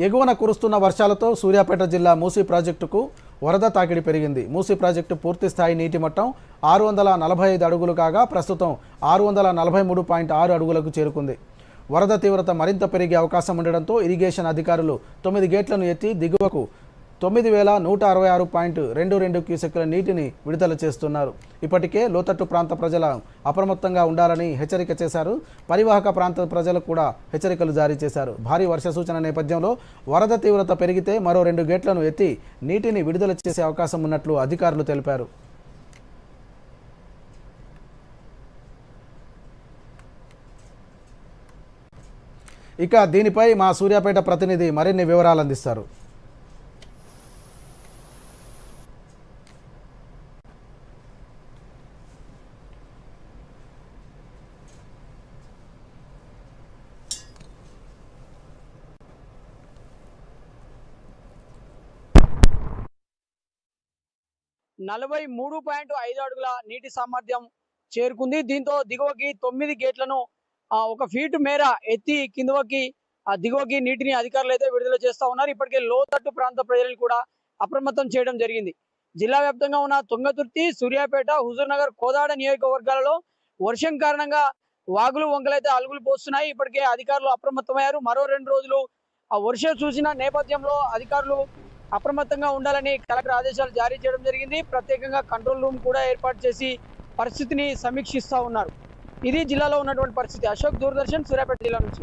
ఎగువన కురుస్తున్న వర్షాలతో సూర్యాపేట జిల్లా మూసీ ప్రాజెక్టుకు వరద తాకిడి పెరిగింది. మూసీ ప్రాజెక్టు పూర్తి స్థాయి నీటి మట్టం 645 అడుగులు కాగా ప్రస్తుతం 643.6 అడుగులకు చేరుకుంది. వరద తీవ్రత మరింత పెరిగే అవకాశం ఉండడంతో ఇరిగేషన్ అధికారులు 9 గేట్లను ఎత్తి దిగువకు 9166.22 క్యూసెక్కుల నీటిని విడుదల చేస్తున్నారు. ఇప్పటికే లోతట్టు ప్రాంత ప్రజల అప్రమత్తంగా ఉండాలని హెచ్చరిక చేశారు. పరివాహక ప్రాంత ప్రజలకు కూడా హెచ్చరికలు జారీ చేశారు. భారీ వర్ష సూచన నేపథ్యంలో వరద తీవ్రత పెరిగితే మరో 2 గేట్లను ఎత్తి నీటిని విడుదల చేసే అవకాశం ఉన్నట్లు అధికారులు తెలిపారు. ఇక దీనిపై మా సూర్యాపేట ప్రతినిధి మరిన్ని వివరాలు అందిస్తారు. నలభై 3.5 అడుగుల నీటి సామర్థ్యం చేరుకుంది. దీంతో దిగువకి 9 గేట్లను 1 ఫీట్ మేర ఎత్తి కిందకి దిగువకి నీటిని అధికారులు అయితే విడుదల చేస్తా ఉన్నారు. ఇప్పటికే లోతట్టు ప్రాంత ప్రజలను కూడా అప్రమత్తం చేయడం జరిగింది. జిల్లా వ్యాప్తంగా ఉన్న తుంగతుర్తి, సూర్యాపేట, హుజూర్ నగర్, కోదాడ నియోజకవర్గాలలో వర్షం కారణంగా వాగులు వంకలైతే అలుగులు పోస్తున్నాయి. ఇప్పటికే అధికారులు అప్రమత్తమయ్యారు. మరో 2 రోజులు వర్షం చూసిన నేపథ్యంలో అధికారులు అప్రమత్తంగా ఉండాలని కలెక్టర్ ఆదేశాలు జారీ చేయడం జరిగింది. ప్రత్యేకంగా కంట్రోల్ రూమ్ కూడా ఏర్పాటు చేసి పరిస్థితిని సమీక్షిస్తా ఉన్నారు. ఇది జిల్లాలో ఉన్నటువంటి పరిస్థితి. అశోక్, దూరదర్శన్, సూర్యాపేట జిల్లా నుంచి.